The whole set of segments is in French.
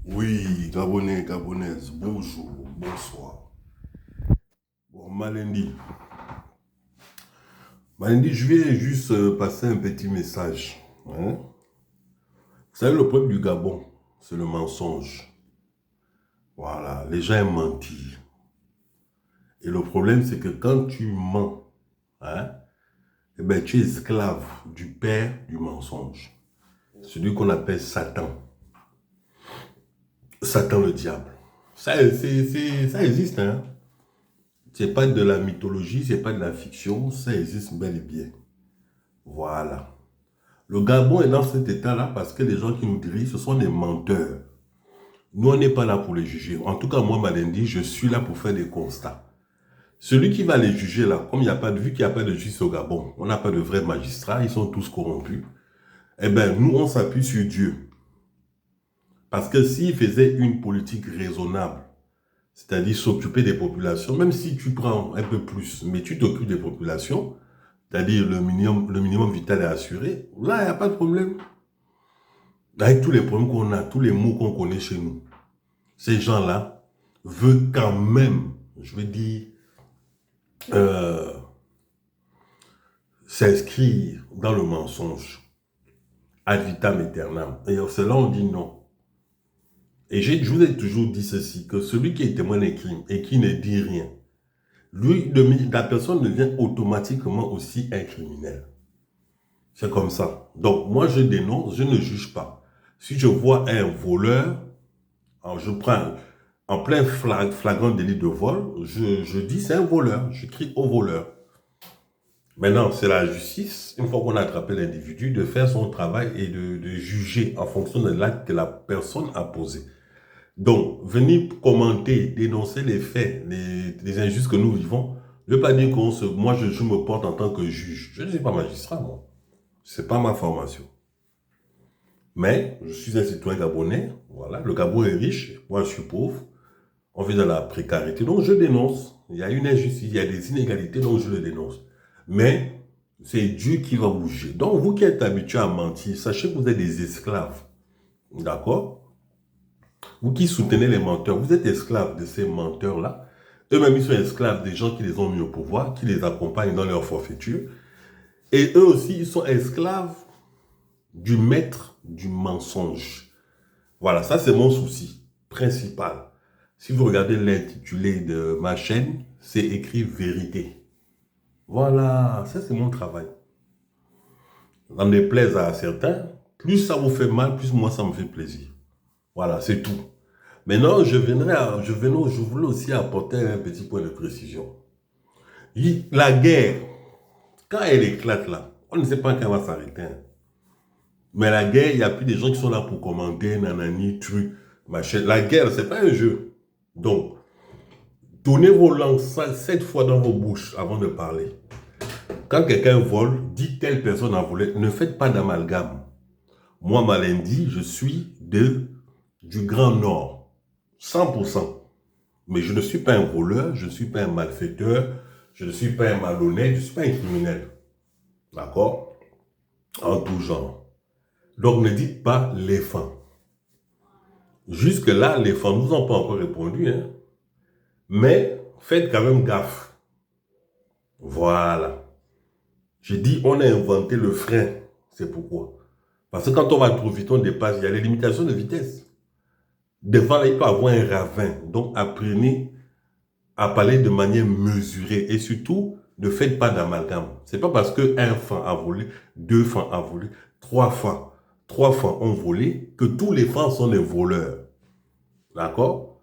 Oui, Gabonais, Gabonaises, bonjour, bonsoir. Bon, Malendi. Malendi, je vais juste passer un petit message. Hein. Vous savez, le problème du Gabon, c'est le mensonge. Voilà, les gens aiment mentir. Et le problème, c'est que quand tu mens, hein, eh ben, tu es esclave du père du mensonge. Celui qu'on appelle Satan. Satan le diable. Ça existe, hein. C'est pas de la mythologie, c'est pas de la fiction, ça existe bel et bien. Voilà. Le Gabon est dans cet état-là parce que les gens qui nous dirigent, ce sont des menteurs. Nous, on n'est pas là pour les juger. En tout cas, moi, Malendi, je suis là pour faire des constats. Celui qui va les juger là, comme il n'y a pas de, vu qu'il n'y a pas de justice au Gabon, on n'a pas de vrais magistrats, ils sont tous corrompus. Eh bien, nous, on s'appuie sur Dieu. Parce que s'il faisait une politique raisonnable, c'est-à-dire s'occuper des populations, même si tu prends un peu plus, mais tu t'occupes des populations, c'est-à-dire le minimum vital est assuré, là, il n'y a pas de problème. Avec tous les problèmes qu'on a, tous les maux qu'on connaît chez nous, ces gens-là veulent quand même, je veux dire, euh, s'inscrire dans le mensonge, ad vitam aeternam. Et c'est là on dit non. Et je vous ai toujours dit ceci, que celui qui est témoin des crimes et qui ne dit rien, lui, la personne devient automatiquement aussi un criminel. C'est comme ça. Donc, moi, je dénonce, je ne juge pas. Si je vois un voleur, alors je prends en plein flagrant délit de vol, je dis c'est un voleur, je crie au voleur. Maintenant, c'est la justice, une fois qu'on a attrapé l'individu, de faire son travail et de juger en fonction de l'acte que la personne a posé. Donc, venir commenter, dénoncer les faits, les injustices que nous vivons, ne veut pas dire que moi, je me porte en tant que juge. Je ne suis pas magistrat, moi. Ce n'est pas ma formation. Mais, je suis un citoyen gabonais, voilà. Le Gabon est riche, moi, je suis pauvre. On vit dans la précarité, donc je dénonce. Il y a une injustice, il y a des inégalités, donc je le dénonce. Mais, c'est Dieu qui va bouger. Donc, vous qui êtes habitués à mentir, sachez que vous êtes des esclaves. D'accord? Vous qui soutenez les menteurs, vous êtes esclaves de ces menteurs-là. Eux-mêmes, ils sont esclaves des gens qui les ont mis au pouvoir, qui les accompagnent dans leur forfaiture. Et eux aussi, ils sont esclaves du maître du mensonge. Voilà, ça c'est mon souci principal. Si vous regardez l'intitulé de ma chaîne, c'est écrit vérité. Voilà, ça c'est mon travail. En déplaise à certains, plus ça vous fait mal, plus moi ça me fait plaisir. Voilà, c'est tout. Maintenant, je voulais aussi apporter un petit point de précision. La guerre, quand elle éclate là, on ne sait pas quand elle va s'arrêter. Hein. Mais la guerre, il n'y a plus des gens qui sont là pour commander, nanani, truc, machin. La guerre, c'est pas un jeu. Donc, tournez vos langues 7 fois dans vos bouches avant de parler. Quand quelqu'un vole, dit telle personne a volé, ne faites pas d'amalgame. Moi, Malendi, je suis du Grand Nord. 100%. Mais je ne suis pas un voleur, je ne suis pas un malfaiteur, je ne suis pas un malhonnête, je ne suis pas un criminel. D'accord? En tout genre. Donc ne dites pas les fins. Jusque-là, les fins ne nous ont pas encore répondu. Hein? Mais faites quand même gaffe. Voilà. J'ai dit, on a inventé le frein. C'est pourquoi. Parce que quand on va trop vite, on dépasse. Il y a les limitations de vitesse. Devant, là, il peut y avoir un ravin. Donc apprenez à parler de manière mesurée. Et surtout, ne faites pas d'amalgame. C'est pas parce qu'un fan a volé, deux fans a volé, trois fans ont volé, que tous les fans sont des voleurs. D'accord?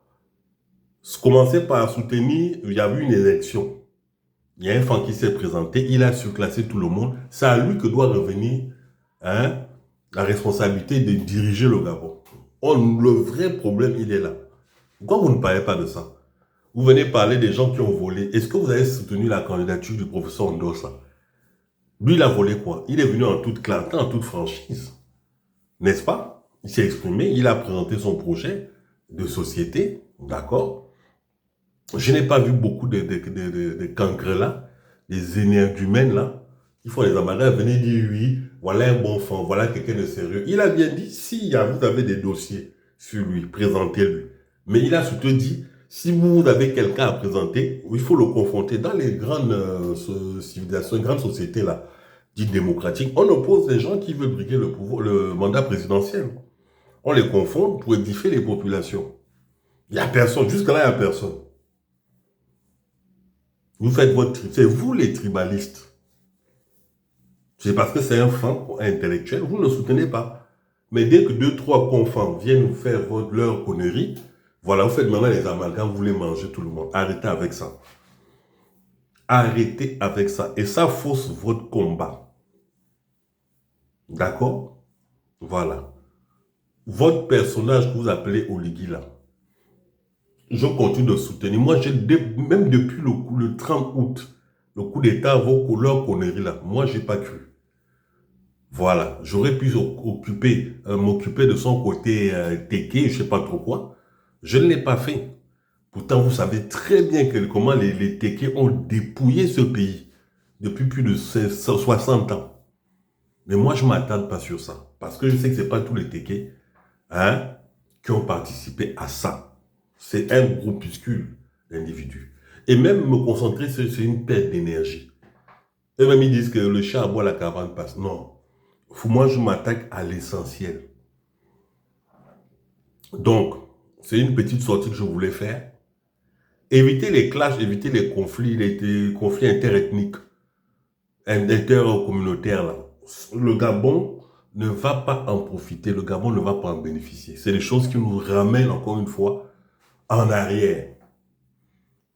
Commencez par soutenir, il y a eu une élection. Il y a un fan qui s'est présenté, il a surclassé tout le monde. C'est à lui que doit revenir hein, la responsabilité de diriger le Gabon. Le vrai problème, il est là. Pourquoi vous ne parlez pas de ça? Vous venez parler des gens qui ont volé. Est-ce que vous avez soutenu la candidature du professeur Ndosa? Lui, il a volé quoi? Il est venu en toute clarté, en toute franchise. N'est-ce pas? Il s'est exprimé, il a présenté son projet de société. D'accord? Je n'ai pas vu beaucoup de cancres là, des énergumènes là, qui font les amalgames, venez dire oui, voilà un bon fond, voilà quelqu'un de sérieux. Il a bien dit, si vous avez des dossiers sur lui, présentez-lui. Mais il a surtout dit, si vous avez quelqu'un à présenter, il faut le confronter. Dans les grandes civilisations, les grandes sociétés là, dites démocratiques, on oppose les gens qui veulent briguer le pouvoir, le mandat présidentiel. On les confond pour édifier les populations. Il n'y a personne, jusque-là, il n'y a personne. Vous faites votre tri, c'est vous les tribalistes. C'est parce que c'est un fan intellectuel, vous ne le soutenez pas. Mais dès que 2-3 confins viennent vous faire leur connerie, voilà, vous faites maintenant les amalgames, vous voulez manger tout le monde. Arrêtez avec ça. Arrêtez avec ça. Et ça fausse votre combat. D'accord? Voilà. Votre personnage que vous appelez Oligui là, je continue de soutenir. Moi, même depuis le 30 août, le coup d'État, vos couleurs conneries là, moi, j'ai pas cru. Voilà. J'aurais pu m'occuper de son côté téqué, je sais pas trop quoi. Je ne l'ai pas fait. Pourtant, vous savez très bien comment les téqués ont dépouillé ce pays depuis plus de 60 ans. Mais moi, je ne m'attarde pas sur ça. Parce que je sais que ce n'est pas tous les téqués qui ont participé à ça. C'est un groupuscule d'individus. Et même me concentrer sur une perte d'énergie. Et même ils disent que le chat aboie, la caravane passe. Non. Moi, je m'attaque à l'essentiel. Donc, c'est une petite sortie que je voulais faire. Éviter les clashs, éviter les conflits interethniques, intercommunautaires. Là. Le Gabon ne va pas en profiter, le Gabon ne va pas en bénéficier. C'est des choses qui nous ramènent encore une fois en arrière.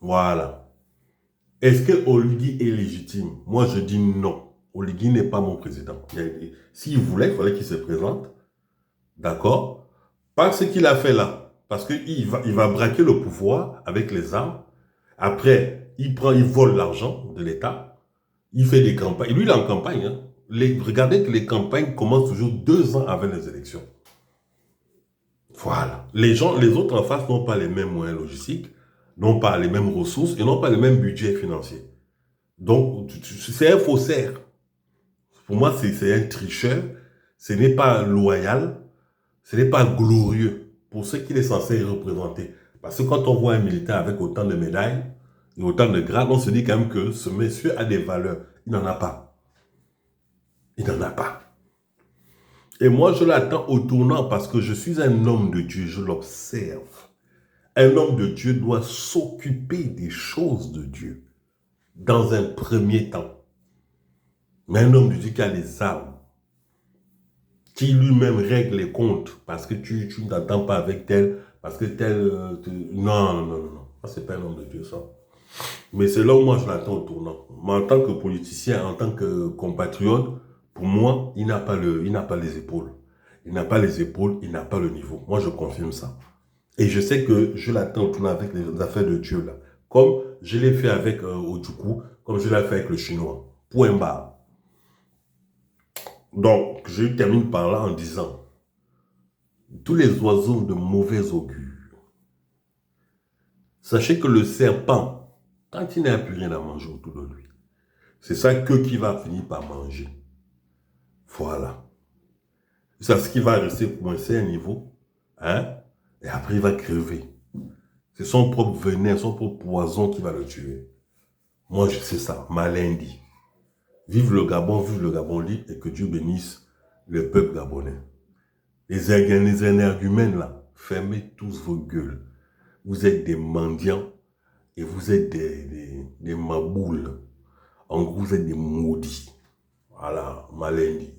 Voilà. Est-ce que Oligui est légitime? Moi, je dis non. Oligui n'est pas mon président. S'il voulait, il fallait qu'il se présente. D'accord? Pas ce qu'il a fait là. Parce qu'il va braquer le pouvoir avec les armes. Après, il vole l'argent de l'État. Il fait des campagnes. Lui, il est en campagne. Hein. Regardez que les campagnes commencent toujours 2 ans avant les élections. Voilà. Les autres en face n'ont pas les mêmes moyens logistiques, n'ont pas les mêmes ressources et n'ont pas le même budget financier. Donc, c'est un faussaire. Pour moi, c'est un tricheur. Ce n'est pas loyal. Ce n'est pas glorieux pour ce qu'il est censé représenter. Parce que quand on voit un militaire avec autant de médailles et autant de grades, on se dit quand même que ce monsieur a des valeurs. Il n'en a pas. Il n'en a pas. Et moi, je l'attends au tournant parce que je suis un homme de Dieu, je l'observe. Un homme de Dieu doit s'occuper des choses de Dieu dans un premier temps. Mais un homme de Dieu qui a les armes, qui lui-même règle les comptes parce que tu ne t'attends pas avec tel, parce que tel... non, non, non, non. Ça, c'est pas un homme de Dieu, ça. Mais c'est là où moi, je l'attends au tournant. Mais en tant que politicien, en tant que compatriote, pour moi, il n'a pas les épaules. Il n'a pas les épaules, il n'a pas le niveau. Moi, je confirme ça. Et je sais que je l'attends au tournant avec les affaires de Dieu, là. Comme je l'ai fait avec Ojukwu, comme je l'ai fait avec le Chinois. Point barre. Donc, je termine par là en disant, tous les oiseaux de mauvais augure, sachez que le serpent, quand il n'a plus rien à manger autour de lui, c'est sa queue qui va finir par manger. Voilà. C'est ce qui va rester coincé à un niveau, hein, et après il va crever. C'est son propre venin, son propre poison qui va le tuer. Moi, je sais ça, malin dit. Vive le Gabon libre et que Dieu bénisse le peuple gabonais. Les énergumènes là, fermez tous vos gueules. Vous êtes des mendiants et vous êtes des maboules. En gros, vous êtes des maudits. Voilà, malin dit.